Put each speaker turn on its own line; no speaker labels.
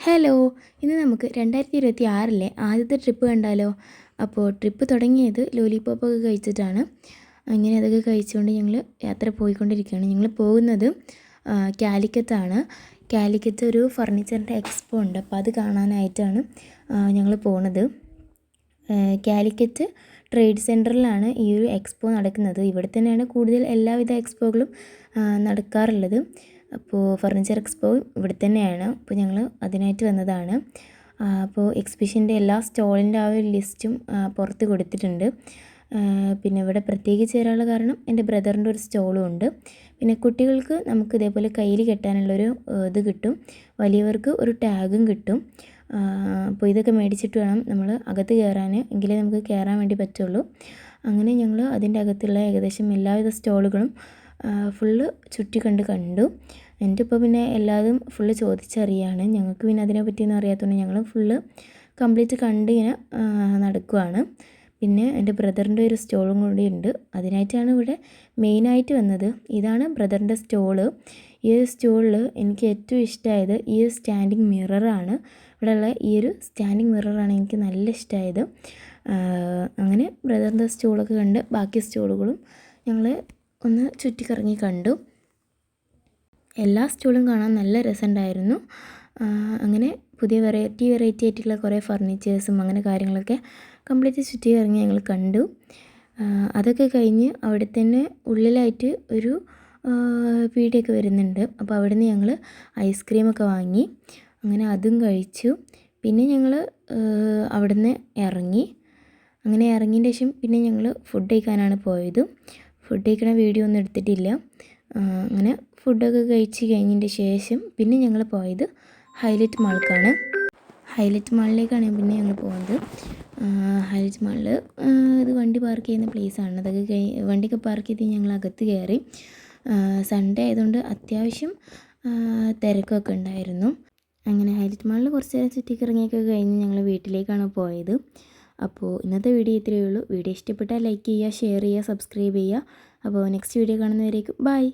Hello, ഇന്ന് നമുക്ക് 2026 ആദ്യത്തെ ട്രിപ്പ് കണ്ടാലോ? അപ്പോൾ ട്രിപ്പ് തുടങ്ങിയത് ലോലിപോപ്പൊക്കെ കഴിച്ചിട്ടാണ്. അങ്ങനെ അതൊക്കെ കഴിച്ചുകൊണ്ട് ഞങ്ങൾ യാത്ര പോയിക്കൊണ്ടിരിക്കുകയാണ്. ഞങ്ങൾ പോകുന്നത് കാലിക്കറ്റാണ്. കാലിക്കറ്റ് ഒരു ഫർണിച്ചറിൻ്റെ എക്സ്പോ ഉണ്ട്, അപ്പോൾ അത് കാണാനായിട്ടാണ് ഞങ്ങൾ പോണത്. കാലിക്കറ്റ് ട്രേഡ് സെൻറ്ററിലാണ് ഈ ഒരു എക്സ്പോ നടക്കുന്നത്. ഇവിടെ തന്നെയാണ് കൂടുതൽ എല്ലാവിധ എക്സ്പോകളും നടക്കാറുള്ളത്. അപ്പോൾ ഫർണിച്ചർ എക്സ്പോ ഇവിടെ തന്നെയാണ്. അപ്പോൾ ഞങ്ങൾ അതിനായിട്ട് വന്നതാണ്. അപ്പോൾ എക്സിബിഷൻ്റെ എല്ലാ സ്റ്റോളിൻ്റെ ആ ഒരു ലിസ്റ്റും പുറത്ത് കൊടുത്തിട്ടുണ്ട്. പിന്നെ ഇവിടെ പ്രത്യേകിച്ച് വരാനുള്ള കാരണം എൻ്റെ ബ്രദറിൻ്റെ ഒരു സ്റ്റോളും ഉണ്ട്. പിന്നെ കുട്ടികൾക്ക് നമുക്ക് ഇതേപോലെ കയ്യിൽ കെട്ടാനുള്ളൊരു ഇത് കിട്ടും, വലിയവർക്ക് ഒരു ടാഗും കിട്ടും. അപ്പോൾ ഇതൊക്കെ മേടിച്ചിട്ട് വേണം നമ്മൾ അകത്ത് കയറാൻ, എങ്കിലേ നമുക്ക് കയറാൻ വേണ്ടി പറ്റുള്ളൂ. അങ്ങനെ ഞങ്ങൾ അതിൻ്റെ അകത്തുള്ള ഏകദേശം എല്ലാവിധ സ്റ്റോളുകളും ഫുള്ള് ചുറ്റി കണ്ടു. എൻ്റെ ഇപ്പോൾ പിന്നെ എല്ലാതും ഫുള്ള് ചോദിച്ചറിയാണ്. ഞങ്ങൾക്ക് പിന്നെ അതിനെ പറ്റിയൊന്നും അറിയാത്തതുകൊണ്ട് ഞങ്ങൾ ഫുള്ള് കംപ്ലീറ്റ് കണ്ട് ഇങ്ങനെ നടക്കുവാണ്. പിന്നെ എൻ്റെ ബ്രദറിൻ്റെ ഒരു സ്റ്റോളും കൂടി ഉണ്ട്, അതിനായിട്ടാണ് ഇവിടെ മെയിനായിട്ട് വന്നത്. ഇതാണ് ബ്രദറിൻ്റെ സ്റ്റോള്. ഈ ഒരു സ്റ്റോളിൽ എനിക്ക് ഏറ്റവും ഇഷ്ടമായത് ഈ ഒരു സ്റ്റാൻഡിങ് മിററാണ്. ഇവിടെയുള്ള ഈ ഒരു സ്റ്റാൻഡിങ് മിററാണ് എനിക്ക് നല്ല ഇഷ്ടമായത്. അങ്ങനെ ബ്രദറിൻ്റെ സ്റ്റോളൊക്കെ കണ്ട് ബാക്കി സ്റ്റോളുകളും ഞങ്ങൾ ഒന്ന് ചുറ്റിക്കറങ്ങി കണ്ടു. എല്ലാ സ്റ്റോളും കാണാൻ നല്ല രസമുണ്ടായിരുന്നു. അങ്ങനെ പുതിയ വെറൈറ്റി ആയിട്ടുള്ള കുറേ ഫർണിച്ചേഴ്സും അങ്ങനെ കാര്യങ്ങളൊക്കെ കംപ്ലീറ്റ് ചുറ്റി ഇറങ്ങി ഞങ്ങൾ കണ്ടു. അതൊക്കെ കഴിഞ്ഞ് അവിടെ തന്നെ ഉള്ളിലായിട്ട് ഒരു പീടിയൊക്കെ വരുന്നുണ്ട്. അപ്പോൾ അവിടെ നിന്ന് ഞങ്ങൾ ഐസ്ക്രീമൊക്കെ വാങ്ങി, അങ്ങനെ അതും കഴിച്ചു. പിന്നെ ഞങ്ങൾ അവിടെ നിന്ന് ഇറങ്ങി. അങ്ങനെ ഇറങ്ങിയതിന് ശേഷം പിന്നെ ഞങ്ങൾ ഫുഡ് കഴിക്കാനാണ് പോയത്. ഫുഡ് കഴിക്കണ വീഡിയോ ഒന്നും എടുത്തിട്ടില്ല. അങ്ങനെ ഫുഡൊക്കെ കഴിച്ച് കഴിഞ്ഞതിൻ്റെ ശേഷം പിന്നെ ഞങ്ങൾ പോയത് ഹൈലൈറ്റ് മാളിലേക്കാണ്. ഹൈലൈറ്റ് മാളിലേക്കാണ് പിന്നെ ഞങ്ങൾ പോകുന്നത്. ഹൈലൈറ്റ് മാളിൽ ഇത് വണ്ടി പാർക്ക് ചെയ്യുന്ന പ്ലേസാണ്. അതൊക്കെ വണ്ടിയൊക്കെ പാർക്ക് ചെയ്ത് ഞങ്ങൾ അകത്ത് കയറി. സൺഡേ ആയതുകൊണ്ട് അത്യാവശ്യം തിരക്കൊക്കെ ഉണ്ടായിരുന്നു. അങ്ങനെ ഹൈലൈറ്റ് മാളിൽ കുറച്ച് നേരം ചുറ്റിക്കിറങ്ങിയൊക്കെ കഴിഞ്ഞ് ഞങ്ങൾ വീട്ടിലേക്കാണ് പോയത്. അപ്പോൾ ഇന്നത്തെ വീഡിയോ ഇത്രയേ ഉള്ളൂ. വീഡിയോ ഇഷ്ടപ്പെട്ടാൽ ലൈക്ക് ചെയ്യുക, ഷെയർ ചെയ്യുക, സബ്സ്ക്രൈബ് ചെയ്യുക. അപ്പോൾ നെക്സ്റ്റ് വീഡിയോ കാണുന്നവരേക്കും ബൈ.